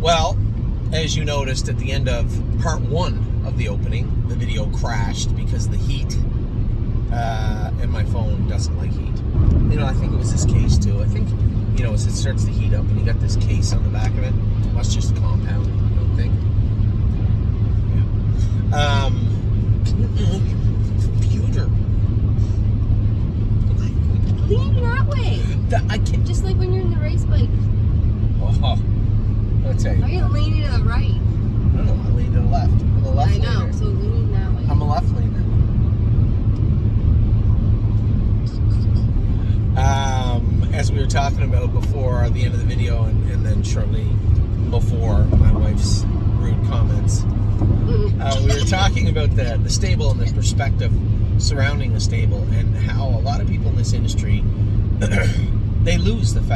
Well, as you noticed at the end of part 1 of the opening, the video crashed because of the heat, and my phone doesn't like heat. You know, I think it was this case too. I think, you know, as it starts to heat up and you got this case on the back of it, that's just compound, you don't think? Yeah. Can you move your computer? Lean that way. I can't. Just like when you're in the race bike. Oh, I'll tell you. Why are you leaning to the right? I don't know. I lean to the left. I'm a left I know, leaner. so lean that way. I'm a left leaner. As we were talking about before the end of the video, and then shortly before my wife's rude comments, we were talking about the stable and the perspective surrounding the stable, and how a lot of people in this industry they lose what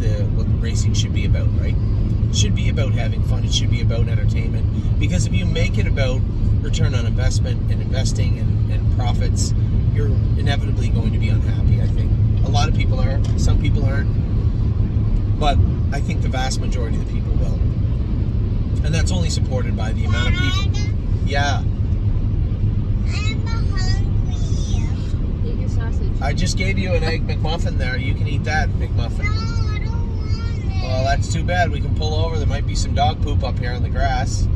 the racing should be about, right? It should be about having fun. It should be about entertainment. Because if you make it about return on investment and investing and profits, you're inevitably going to be unhappy, I think. A lot of people are, some people aren't, but I think the vast majority of the people will. And that's only supported by the amount of people. Yeah. I'm hungry. Eat your sausage. I just gave you an egg McMuffin there. You can eat that McMuffin. No, I don't want it. Well, that's too bad. We can pull over. There might be some dog poop up here on the grass.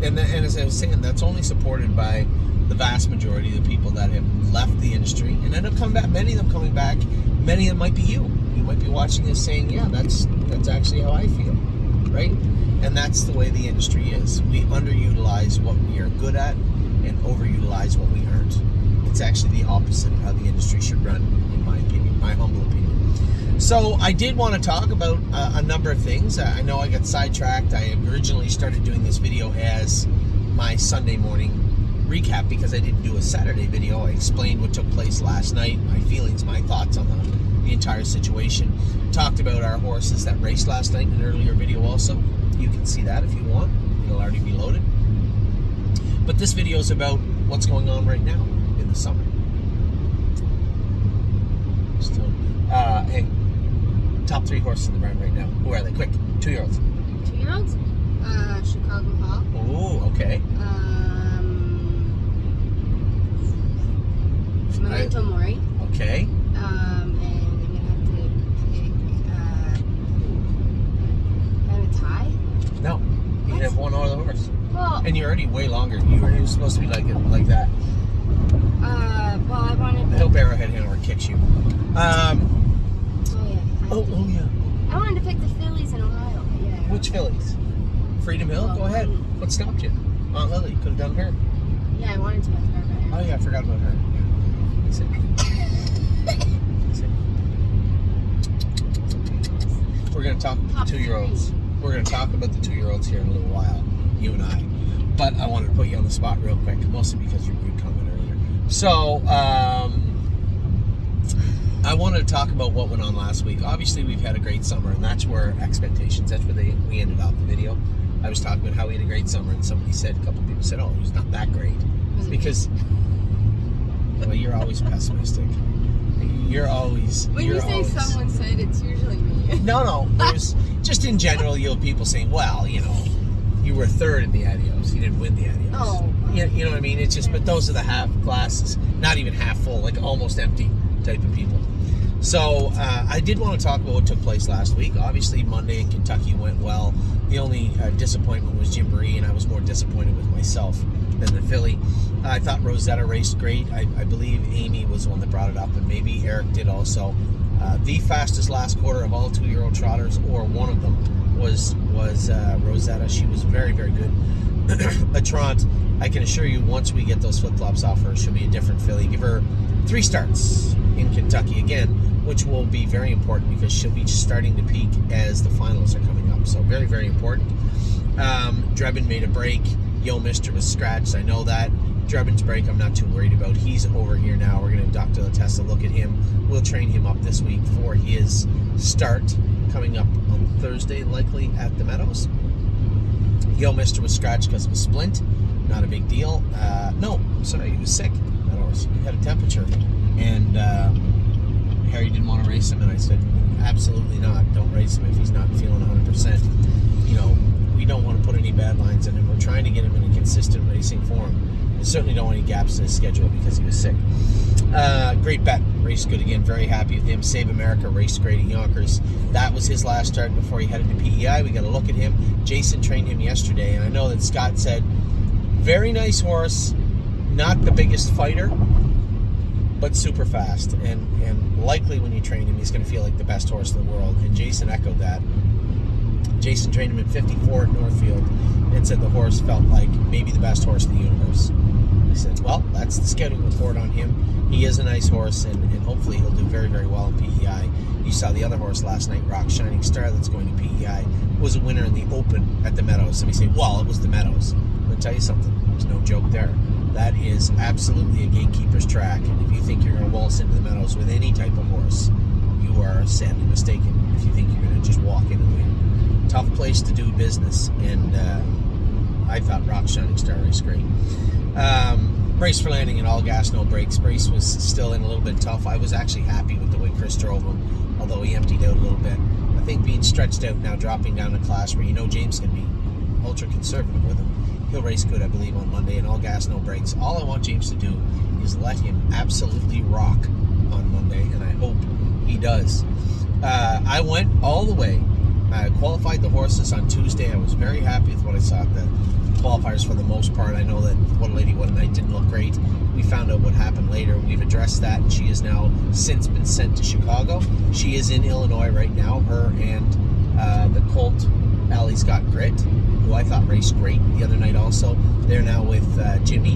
And as I was saying, that's only supported by the vast majority of the people that have left the industry and end up coming back. Many of them coming back. Many of them might be you. You might be watching this saying, yeah, that's actually how I feel, right? And that's the way the industry is. We underutilize what we are good at and overutilize what we aren't. It's actually the opposite of how the industry should run, in my opinion, my humble opinion. So I did want to talk about a number of things. I know I got sidetracked. I originally started doing this video as my Sunday morning recap because I didn't do a Saturday video. I explained what took place last night, my feelings, my thoughts on the entire situation. Talked about our horses that raced last night in an earlier video also. You can see that if you want. It'll already be loaded. But this video is about what's going on right now in the summer. Hey, top 3 horses in the barn right now. Who are they? Quick, 2-year-olds. 2-year-olds? Chicago Hawk. Oh, okay. Memento Mori. Okay. And I'm gonna have to pick kind of tie. No, you can have one other horse. Well, And you're already way longer. You were supposed to be like that. well, I wanted. I hope Arrowhead Hammer kicks you. Oh yeah. I wanted to pick the fillies in Ohio. But yeah. Which fillies? Freedom Hill? Go ahead. What stopped you? Aunt Lily. Could have done her. Yeah, I wanted to with her, but. Oh yeah, I forgot about her. That's it. We're going to talk about the 2-year-olds. We're going to talk about the 2-year-olds here in a little while, you and I. But I wanted to put you on the spot real quick, mostly because your rude comment earlier. So, I wanted to talk about what went on last week. Obviously, we've had a great summer, and that's where expectations, that's where we ended off the video. I was talking about how we had a great summer, and somebody said, a couple people said, oh, it was not that great. Because, well, you're always pessimistic. You're always... When you say someone said, it's usually me. No. There's, just in general, you'll have people saying, well, you know, you were 3rd in the Adios. You didn't win the Adios. Oh. You know what I mean? It's just, but those are the half glasses, not even half full, like almost empty type of people. So I did want to talk about what took place last week. Obviously, Monday in Kentucky went well. The only disappointment was Jim Marie, and I was more disappointed with myself than the filly. I thought Rosetta raced great. I believe Amy was the one that brought it up, and maybe Eric did also. The fastest last quarter of all 2-year-old trotters, or one of them, was Rosetta. She was very, very good. A trot. I can assure you, once we get those flip-flops off her, she'll be a different filly. Give her 3 starts in Kentucky again, which will be very important because she'll be starting to peak as the finals are coming up. So very, very important. Drebin made a break. Yo Mister was scratched. I know that. Drebin's break I'm not too worried about. He's over here now. We're going to Dr. Latessa look at him. We'll train him up this week for his start coming up on Thursday, likely at the Meadows. Yo Mister was scratched because of a splint. Not a big deal. No, I'm sorry, he was sick. That horse. He had a temperature. And race him if he's not feeling 100%. You know, we don't want to put any bad lines in him. We're trying to get him in a consistent racing form. We certainly don't want any gaps in his schedule because he was sick. Great bet. Raced good again. Very happy with him. Save America raced great at Yonkers. That was his last start before he headed to PEI. We got to look at him. Jason trained him yesterday, and I know that Scott said, very nice horse, not the biggest fighter, but super fast. And likely when you train him, he's going to feel like the best horse in the world. And Jason echoed that. Jason trained him in 54 at Northfield and said the horse felt like maybe the best horse in the universe. I said, well, that's the scouting report on him. He is a nice horse, and hopefully he'll do very, very well in PEI. You saw the other horse last night, Rock Shining Star, that's going to PEI, was a winner in the Open at the Meadows. Somebody say, well, it was the Meadows. I'm going to tell you something. There's no joke there. That is absolutely a gatekeeper's track, and if you think you're going to waltz into the Meadows with any type of horse, you are sadly mistaken if you think you're going to just walk in and win. Tough place to do business, and I thought Rock Shining Star raced great. Race for landing in all gas, no brakes. Race was still in a little bit tough. I was actually happy with the way Chris drove him, although he emptied out a little bit. I think being stretched out now, dropping down a class where you know James can be ultra conservative with him. He'll race good, I believe, on Monday, and all gas, no brakes. All I want James to do is let him absolutely rock on Monday, and I hope he does. I went all the way. I qualified the horses on Tuesday. I was very happy with what I saw at the qualifiers for the most part. I know that What a Lady, What a Night didn't look great. We found out what happened later. We've addressed that, and she has now since been sent to Chicago. She is in Illinois right now. Her and the colt, Allie's Got Grit, who I thought raced great the other night also. They're now with Jimmy,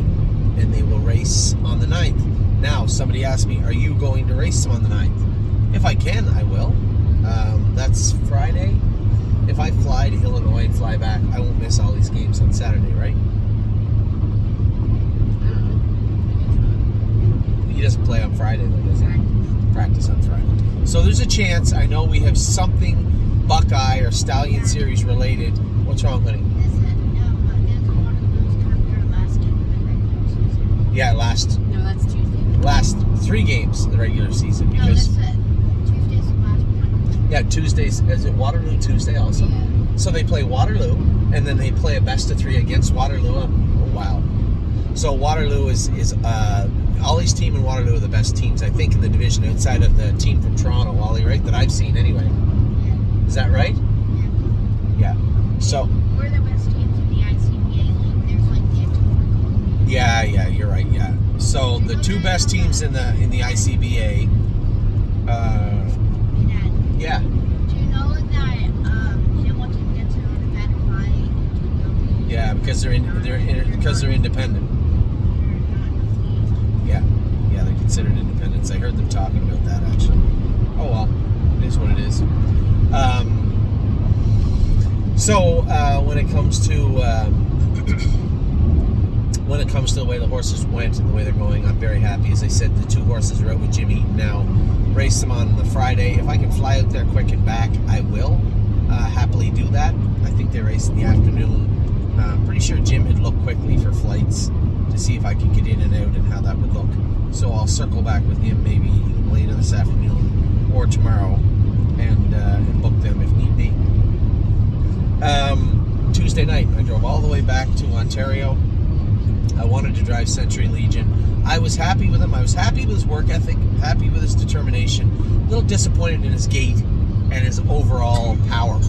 and they will race on the 9th. Now, somebody asked me, are you going to race them on the 9th? If I can, I will. That's Friday. If I fly to Illinois and fly back, I won't miss all these games on Saturday, right? He doesn't play on Friday, though, does he? Practice on Friday. So there's a chance. I know we have something Buckeye or Stallion Series related. What's wrong, honey? Yeah, No, that's Tuesday. last 3 games of the regular season because Tuesday's the last one. yeah, Tuesdays. Is it Waterloo Tuesday also? Yeah. So they play Waterloo, and then they play a best of 3 against Waterloo. Oh wow! So Waterloo is Ollie's team and Waterloo are the best teams I think in the division outside of the team from Toronto, Ollie, right? That I've seen anyway. Yeah. Is that right? Yeah. Yeah. So We're the best teams in the ICBA league. There's like the extra. yeah, you're right. Yeah. So the 2 best teams in the ICBA. Yeah. Do you know that Hamilton gets an automatic bye? Yeah, because they're independent. Yeah, they're considered independents. I heard them talking about that actually. Oh well, it is what it is. So when it comes to the way the horses went and the way they're going, I'm very happy. As I said, the 2 horses are out with Jimmy now. Race them on the Friday. If I can fly out there quick and back, I will happily do that. I think they race in the afternoon. Pretty sure Jim had looked quickly for flights to see if I could get in and out and how that would look. So I'll circle back with him maybe later this afternoon or tomorrow and book them if need be. Tuesday night, I drove all the way back to Ontario. I wanted to drive Century Legion. I was happy with him. I was happy with his work ethic, happy with his determination, a little disappointed in his gait and his overall power.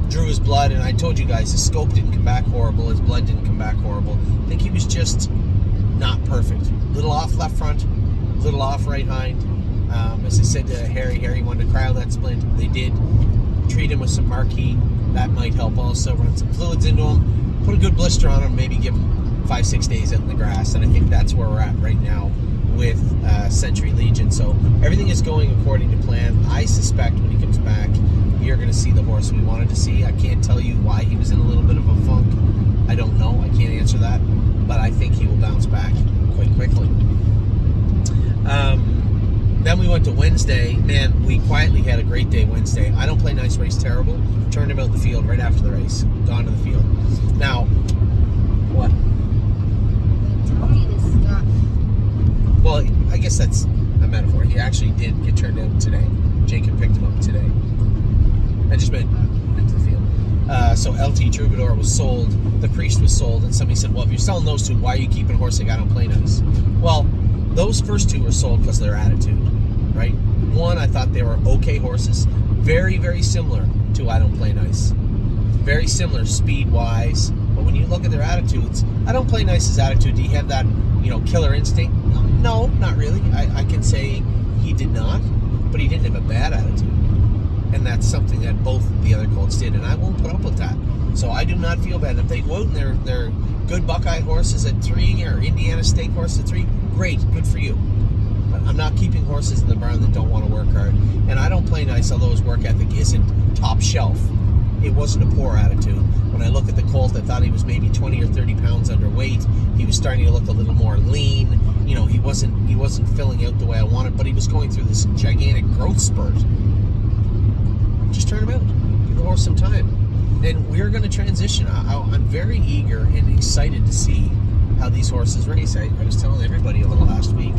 Drew his blood, and I told you guys, his scope didn't come back horrible, his blood didn't come back horrible. I think he was just not perfect. Little off left front, little off right hind. As I said to Harry wanted to cryo that splint. They did. Treat him with some marquee. That might help also. Run some fluids into him, put a good blister on him, maybe give him 5-6 days out in the grass, and I think that's where we're at right now with Century Legion. So everything is going according to plan. I suspect when he comes back, you're going to see the horse we wanted to see. I can't tell you why he was in a little bit of a funk. I don't know. I can't answer that, but I think he will bounce back quite quickly. Then we went to Wednesday. Man, we quietly had a great day Wednesday. I don't play nice race terrible. Turned him out in the field right after the race. Gone to the field. Now, what? Tell me to stop. Well, I guess that's a metaphor. He actually did get turned out today. Jacob picked him up today. I just meant into the field. So LT Troubadour was sold, the Priest was sold, and somebody said, well, if you're selling those two, why are you keeping a horse like I Don't Play Nice? Well, those first two were sold because of their attitude, right? One, I thought they were okay horses, very, very similar to I Don't Play Nice. Very similar speed-wise, but when you look at their attitudes, I Don't Play Nice's attitude, do you have that, killer instinct? No, not really. I can say he did not, but he didn't have a bad attitude. And that's something that both the other colts did, and I won't put up with that. So I do not feel bad. If they go out and they're good Buckeye horses at 3 or Indiana State horses at 3, great, good for you. But I'm not keeping horses in the barn that don't want to work hard. And I Don't Play Nice, although his work ethic isn't top shelf. It wasn't a poor attitude. When I look at the colt, I thought he was maybe 20 or 30 pounds underweight. He was starting to look a little more lean. He wasn't filling out the way I wanted, but he was going through this gigantic growth spurt. Just turn him out. Give the horse some time. And we're going to transition. I'm very eager and excited to see how these horses race. I was telling everybody over the last week,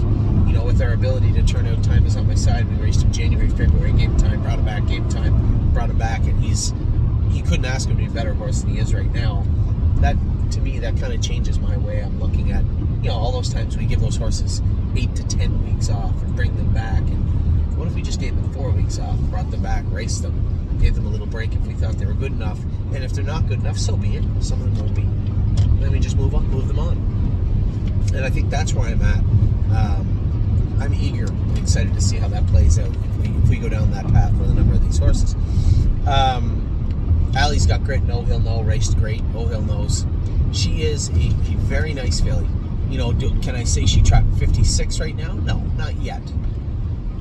with our ability to turn out, time is on my side. We raced him January, February, game time, brought him back, game time, brought him back, and you couldn't ask him to be a better horse than he is right now. That, to me, that kind of changes my way I'm looking at, all those times we give those horses 8 to 10 weeks off and bring them back. And what if we just gave them 4 weeks off, brought them back, raced them, gave them a little break if we thought they were good enough, and if they're not good enough, so be it. Some of them won't be. Then we just move them on. And I think that's where I'm at. I'm eager and excited to see how that plays out if we go down that path with a number of these horses. Allie's got grit, no hill, no, raced great, oh hill knows. She is a very nice filly. Can I say she trotted 56 right now? No, not yet.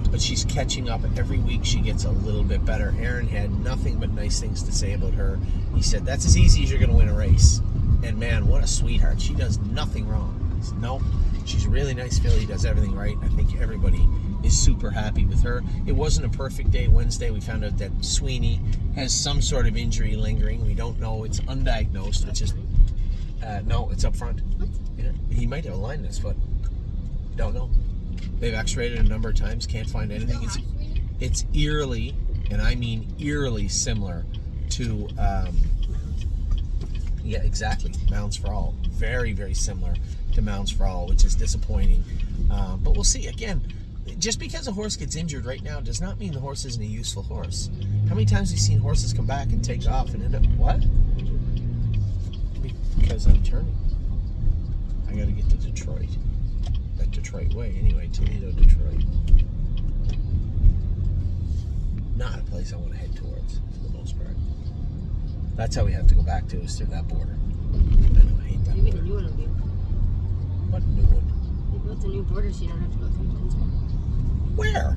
But she's catching up. Every week she gets a little bit better. Aaron had nothing but nice things to say about her. He said, that's as easy as you're going to win a race. And man, what a sweetheart. She does nothing wrong. He said, no, she's a really nice filly, does everything right. I think everybody is super happy with her. It wasn't a perfect day Wednesday. We found out that Sweeney has some sort of injury lingering. We don't know. It's undiagnosed, which is... no, it's up front. Yeah, he might have a line in his foot. Don't know. They've x-rayed it a number of times. Can't find anything. It's eerily, and I mean eerily similar to... yeah, exactly. Mounds for All. Very, very similar to Mounds for All, which is disappointing. But we'll see. Again, just because a horse gets injured right now does not mean the horse isn't a useful horse. How many times have you seen horses come back and take off and end up... What? Because I'm turning. I got to get to Detroit. That Detroit way. Anyway, Toledo, Detroit. Not a place I want to head towards, for the most part. That's how we have to go back to, is through that border. I know, I hate that Maybe border. the new one will be. What new one? They built a new border so you don't have to go through Windsor. Where?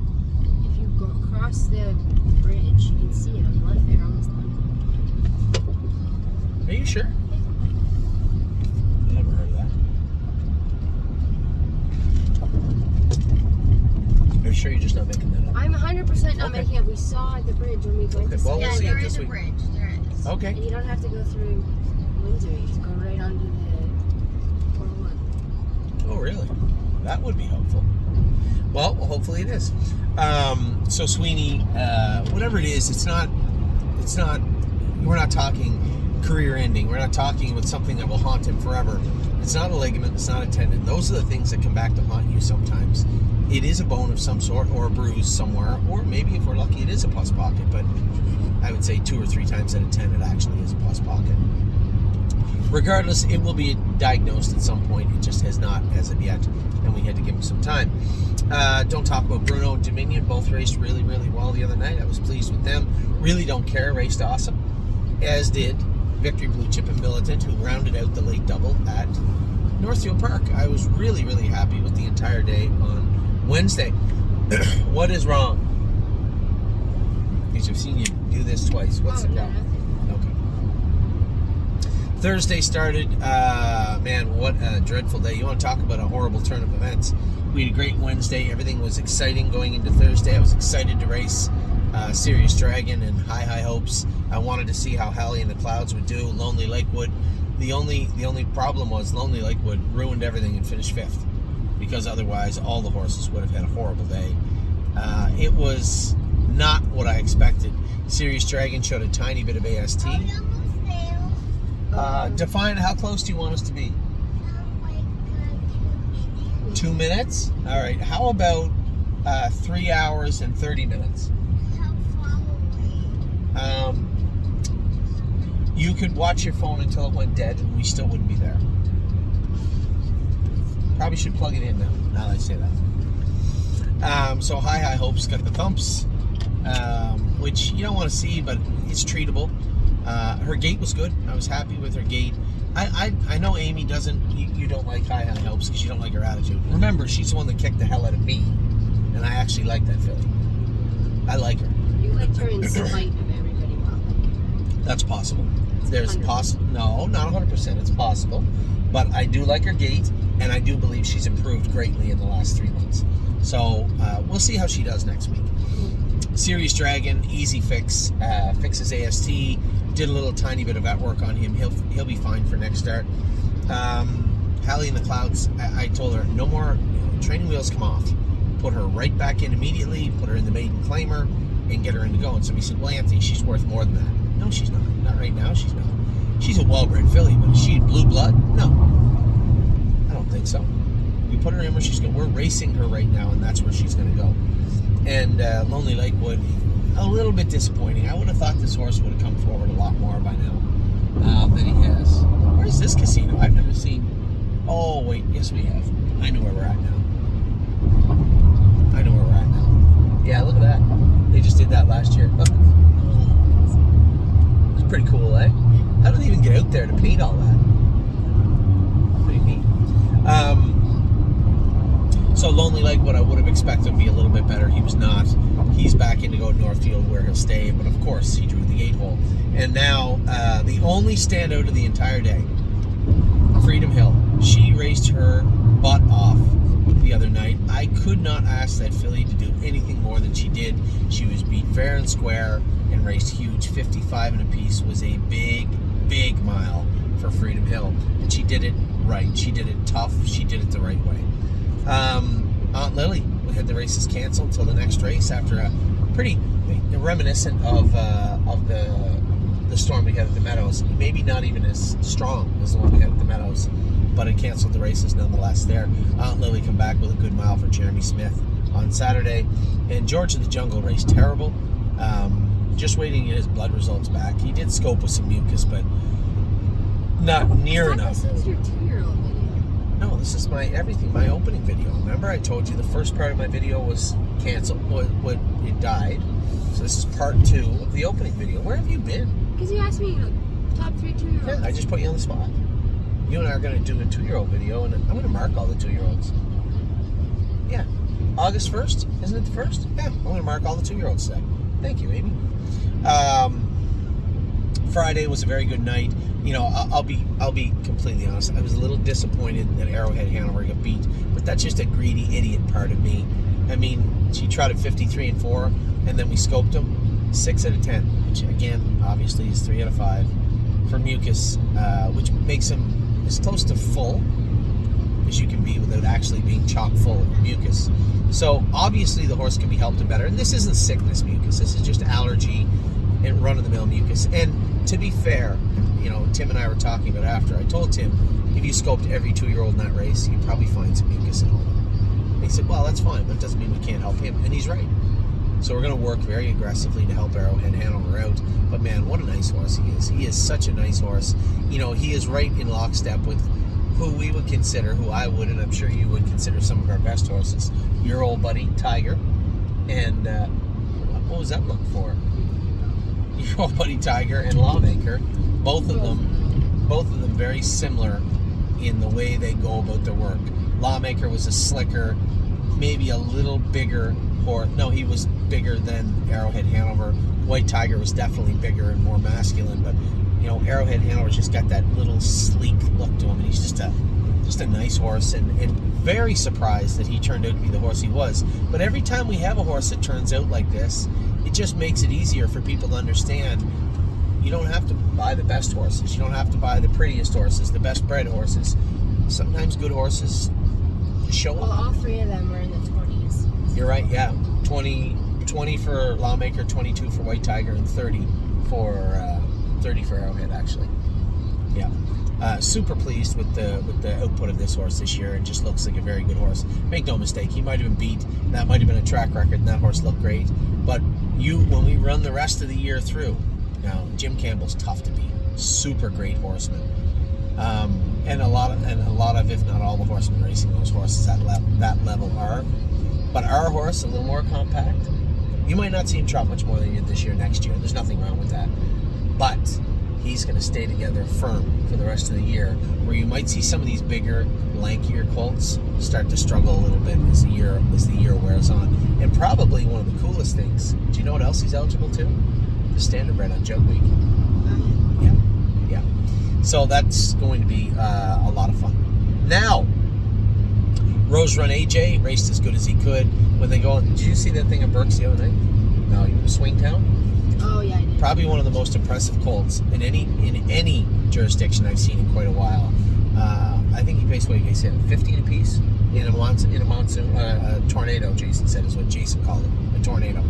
If you go across the bridge, you can see it on the left there, almost done. Are you sure? I never heard of that. Are you sure you're just not making that up? I'm 100% not Okay. making it. We saw the bridge when we went Okay, to well, see we'll it. see there it is this a week. bridge. There is. Okay. And you don't have to go through Windsor. You just go right onto the 401. Oh, really? That would be helpful. Well, hopefully it is. So Sweeney, whatever it is, it's not, we're not talking career ending. We're not talking with something that will haunt him forever. It's not a ligament, it's not a tendon. Those are the things that come back to haunt you sometimes. It is a bone of some sort, or a bruise somewhere, or maybe if we're lucky it is a pus pocket, but I would say 2 or 3 times out of 10 it actually is a pus pocket. Regardless, it will be diagnosed at some point. It just has not as of yet, and we had to give him some time. Don't talk about Bruno and Dominion. Both raced really, really well the other night. I was pleased with them. Really don't care. Raced awesome. As did Victory Blue Chip and Militant, who rounded out the late double at Northfield Park. I was really, really happy with the entire day on Wednesday. What is wrong? Because I've seen you do this twice. What's the problem? Okay. Thursday started. Man, what a dreadful day. You want to talk about a horrible turn of events. We had a great Wednesday. Everything was exciting going into Thursday. I was excited to race Serious Dragon and High Hopes. I wanted to see how Halley and the Clouds would do. Lonely Lakewood. The only problem was Lonely Lakewood ruined everything and finished 5th, because otherwise all the horses would have had a horrible day. It was not what I expected. Serious Dragon showed a tiny bit of AST. Define how close do you want us to be? 2 minutes? All right. How about 3 hours and 30 minutes? You could watch your phone until it went dead, and we still wouldn't be there. Probably should plug it in now that I say that. So High Hopes got the thumps, which you don't want to see, but it's treatable. Her gait was good. I was happy with her gait. I know Amy doesn't. You don't like High Hopes because you don't like her attitude. Remember, she's the one that kicked the hell out of me, and I actually like that filly. I like her. You liked her in spite of everybody not liking her. That's possible. There's possible. No, not 100%. It's possible, but I do like her gait, and I do believe she's improved greatly in the last 3 months. So we'll see how she does next week. Serious Dragon, easy fix, fixes AST. Did a little tiny bit of vet work on him. He'll be fine for next start. Hallie in the Clouds, I told her no more training wheels come off. Put her right back in immediately. Put her in the maiden claimer and get her into going. So we said, well, Anthony, she's worth more than that. No, she's not. Not right now. She's not. She's a well-bred filly, but is she blue blood? No, I don't think so. We put her in where she's going. We're racing her right now, and that's where she's going to go. And Lonely Lakewood, a little bit disappointing. I would have thought this horse would have come forward a lot more by now than he has. Where's this casino? I've never seen. Oh, wait. Yes, we have. I know where we're at now. Yeah, look at that. They just did that last year. Look. It's pretty cool, eh? How do they even get out there to paint all that? Pretty neat. So Lonely Lakewood, I would have expected him to be a little bit better. He was not. He's back in to go Northfield where he'll stay, but of course he drew the 8-hole. And now the only standout of the entire day, Freedom Hill. She raced her butt off the other night. I could not ask that filly to do anything more than she did. She was beat fair and square and raced huge. 55 and a piece was a big mile for Freedom Hill, and she did it right. She did it tough. She did it the right way. Aunt Lily, we had the races canceled till the next race after a pretty reminiscent of the storm we had at the Meadows. Maybe not even as strong as the one we had at the Meadows, but it canceled the races nonetheless there. Aunt Lily come back with a good mile for Jeremy Smith on Saturday. And George of the Jungle raced terrible. Just waiting to get his blood results back. He did scope with some mucus, but not near enough. This is your 2-year-old video. No, this is my everything, my opening video. Remember I told you the first part of my video was canceled, it died. So this is part 2 of the opening video. Where have you been? Because you asked me top 3 2-year-olds. Yeah, I just put you on the spot. You and I are going to do a 2-year-old video, and I'm going to mark all the 2-year-olds. Yeah. August 1st? Isn't it the 1st? Yeah, I'm going to mark all the 2-year-olds today. Thank you, Amy. Friday was a very good night. You know, I'll be completely honest. I was a little disappointed that Arrowhead Hanover got beat, but that's just a greedy idiot part of me. I mean, she trotted 53 and 4, and then we scoped him 6 out of 10, which again, obviously, is 3 out of 5 for mucus, which makes him as close to full as you can be without actually being chock full of mucus. So obviously the horse can be helped and better. And this isn't sickness mucus. This is just allergy and run-of-the-mill mucus. And to be fair, you know, Tim and I were talking about after. I told Tim, if you scoped every 2-year-old in that race, you'd probably find some mucus in all of them. And he said, well, that's fine, but it doesn't mean we can't help him. And he's right. So we're going to work very aggressively to help Arrowhead Hanover out. But man, what a nice horse he is. He is such a nice horse. You know, he is right in lockstep with who we would consider, who I would, and I'm sure you would consider some of our best horses. Your old buddy, Tiger. And what was that look for? Your old buddy, Tiger, and Lawmaker. Both of them very similar in the way they go about their work. Lawmaker was a slicker, maybe a little bigger horse. No, he was bigger than Arrowhead Hanover. White Tiger was definitely bigger and more masculine, but you know, Arrowhead Hanover's just got that little sleek look to him, and he's just a nice horse, and very surprised that he turned out to be the horse he was. But every time we have a horse that turns out like this, it just makes it easier for people to understand. You don't have to buy the best horses. You don't have to buy the prettiest horses, the best bred horses. Sometimes good horses show up. Well, all 3 of them were in the 20s. You're right, yeah. 20, 20 for Lawmaker, 22 for White Tiger, and 30 for Arrowhead, actually. Yeah. Super pleased with the output of this horse this year. It just looks like a very good horse. Make no mistake, he might have been beat. That might have been a track record, and that horse looked great. But when we run the rest of the year through, now Jim Campbell's tough to beat. Super great horseman. And a lot of, if not all, the horsemen racing those horses at that level are. But our horse, a little more compact. You might not see him trot much more than he did this year, next year. There's nothing wrong with that. But he's going to stay together firm for the rest of the year, where you might see some of these bigger, lankier colts start to struggle a little bit as the year wears on. And probably one of the coolest things, do you know what else he's eligible to? The Standardbred on Jug Week. Yeah. So that's going to be a lot of fun. Now, Rose Run AJ raced as good as he could. When they go, did you see that thing at Burke's the other night? No, Swingtown. Oh yeah, I did. Probably one of the most impressive colts in any jurisdiction I've seen in quite a while. I think he paced, what he paced, 15 apiece in a monsoon, a tornado. Jason said is what Jason called it, a tornado.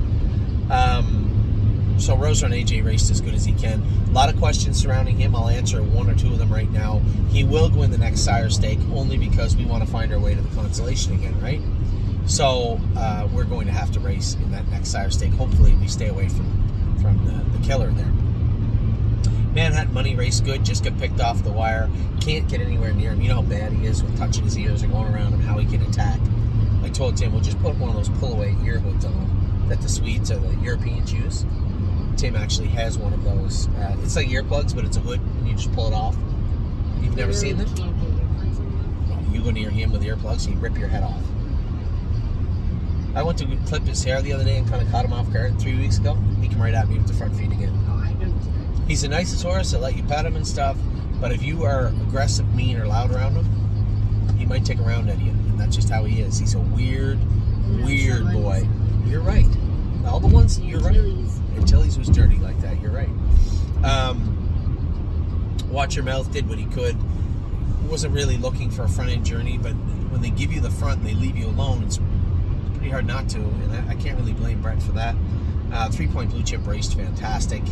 So Rose Run AJ raced as good as he can. A lot of questions surrounding him. I'll answer one or two of them right now. He will go in the next sire stake only because we want to find our way to the consolation again, right? So we're going to have to race in that next sire stake. Hopefully we stay away from the killer there. Manhattan Money raced good, just got picked off the wire. Can't get anywhere near him. You know how bad he is with touching his ears and going around him, how he can attack. I told Tim, we'll just put one of those pull-away ear hoods on him that the Swedes or the Europeans use. Tim actually has one of those. It's like earplugs, but it's a hood, and you just pull it off. You've never seen them? Can't get earplugs in them. You go near him with earplugs, and you rip your head off. I went to clip his hair the other day and kind of caught him off guard 3 weeks ago. He came right at me with the front feet again. Oh, I don't do that. He's the nicest horse. He'll let you pet him and stuff. But if you are aggressive, mean, or loud around him, he might take a round at you. And that's just how he is. He's a weird boy. You're right. All the ones, you're right. Antilles was dirty like that. You're right. Watch Your Mouth did what he could. Wasn't really looking for a front end journey, but when they give you the front and they leave you alone, it's pretty hard not to. And I can't really blame Brett for that. 3 Point Blue Chip raced fantastic.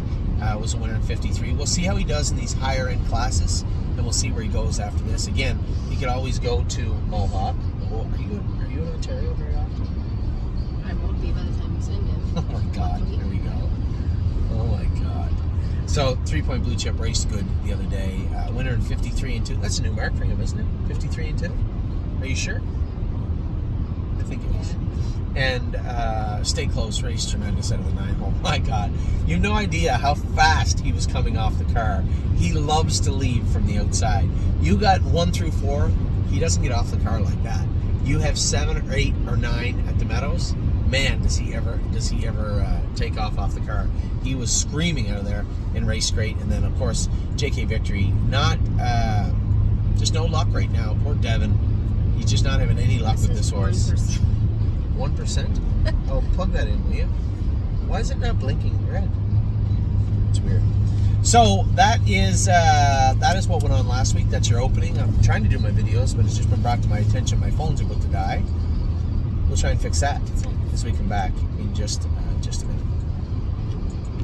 Was a winner in 53. We'll see how he does in these higher end classes, and we'll see where he goes after this. Again, he could always go to Mohawk. Oh, are you in Ontario very often? I won't be by the time you send it. Oh my God, here we go. Oh my God. So 3 Point Blue Chip raced good the other day. Winner in 53 and 2. That's a new mark for him, isn't it? 53 and 2. Are you sure? I think it is. And Stay Close raced tremendous out of the 9 hole. My God, you have no idea how fast he was coming off the car. He loves to leave from the outside. You got 1 through 4. He doesn't get off the car like that. You have 7 or 8 or 9 at the Meadows. Man, does he ever take off the car. He was screaming out of there and raced great. And then, of course, JK Victory, just no luck right now. Poor Devin. He's just not having any luck with this horse. 1%? Oh, plug that in, will you? Why is it not blinking red? It's weird. So that is what went on last week. That's your opening. I'm trying to do my videos, but it's just been brought to my attention my phone's about to die. We'll try and fix that as we come back in just a minute.